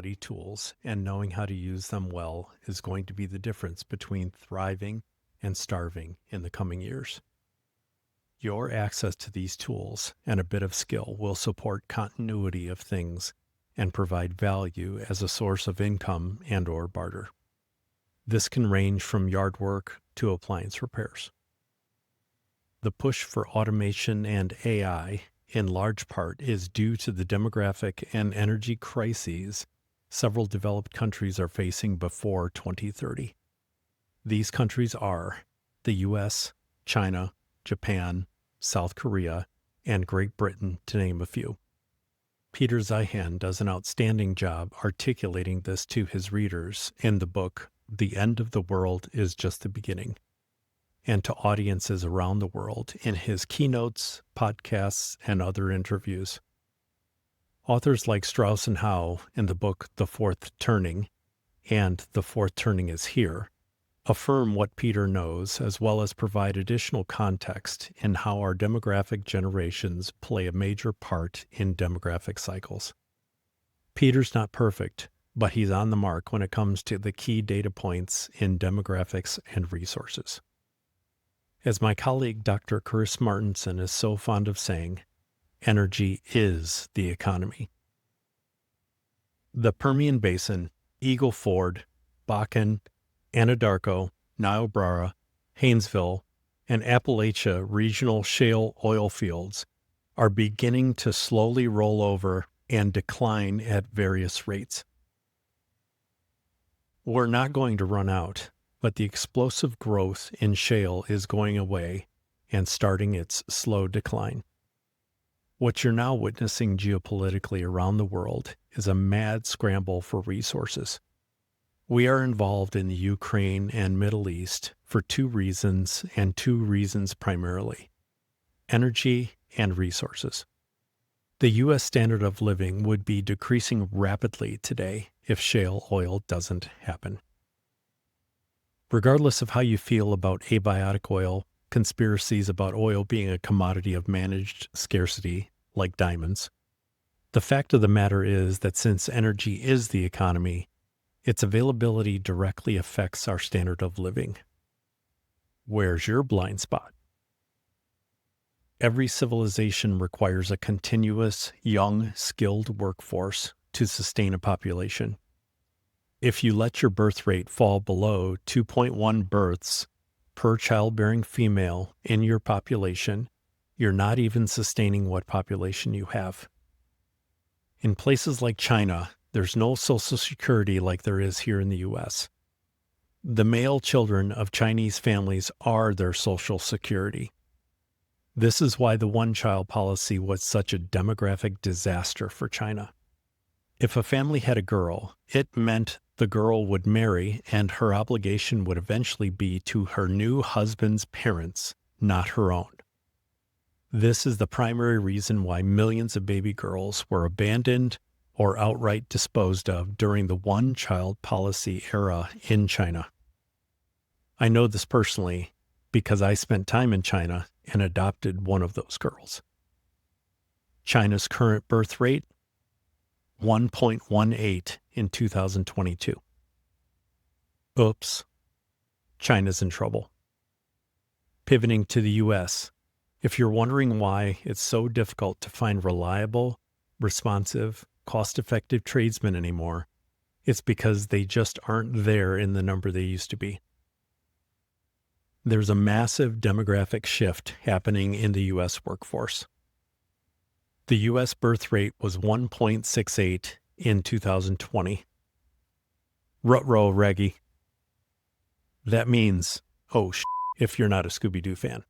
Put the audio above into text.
quality tools and knowing how to use them well is going to be the difference between thriving and starving in the coming years. Your access to these tools and a bit of skill will support continuity of things and provide value as a source of income and/or barter. This can range from yard work to appliance repairs. The push for automation and AI, in large part, is due to the demographic and energy crises several developed countries are facing before 2030. These countries are the US, China, Japan, South Korea, and Great Britain, to name a few. Peter Zeihan does an outstanding job articulating this to his readers in the book, The End of the World is Just the Beginning, and to audiences around the world in his keynotes, podcasts, and other interviews. Authors like Strauss and Howe in the book The Fourth Turning and The Fourth Turning is Here affirm what Peter knows, as well as provide additional context in how our demographic generations play a major part in demographic cycles. Peter's not perfect, but he's on the mark when it comes to the key data points in demographics and resources. As my colleague Dr. Chris Martenson is so fond of saying, energy is the economy. The Permian Basin, Eagle Ford, Bakken, Anadarko, Niobrara, Haynesville, and Appalachia regional shale oil fields are beginning to slowly roll over and decline at various rates. We're not going to run out, but the explosive growth in shale is going away and starting its slow decline. What you're now witnessing geopolitically around the world is a mad scramble for resources. We are involved in the Ukraine and Middle East for two reasons, and two reasons primarily: energy and resources. The U.S. standard of living would be decreasing rapidly today if shale oil doesn't happen. Regardless of how you feel about abiotic oil, conspiracies about oil being a commodity of managed scarcity, like diamonds, the fact of the matter is that since energy is the economy, its availability directly affects our standard of living. Where's your blind spot? Every civilization requires a continuous, young, skilled workforce to sustain a population. If you let your birth rate fall below 2.1 births per childbearing female in your population, you're not even sustaining what population you have. In places like China, there's no Social Security like there is here in the U.S. The male children of Chinese families are their Social Security. This is why the one-child policy was such a demographic disaster for China. If a family had a girl, it meant the girl would marry and her obligation would eventually be to her new husband's parents, not her own. This is the primary reason why millions of baby girls were abandoned or outright disposed of during the one-child policy era in China. I know this personally because I spent time in China and adopted one of those girls. China's current birth rate, 1.18 in 2022. Oops, China's in trouble. Pivoting to the U.S., if you're wondering why it's so difficult to find reliable, responsive, cost-effective tradesmen anymore, it's because they just aren't there in the number they used to be. There's a massive demographic shift happening in the U.S. workforce. The U.S. birth rate was 1.68 in 2020. Ruh-roh, Reggie. That means, if you're not a Scooby-Doo fan.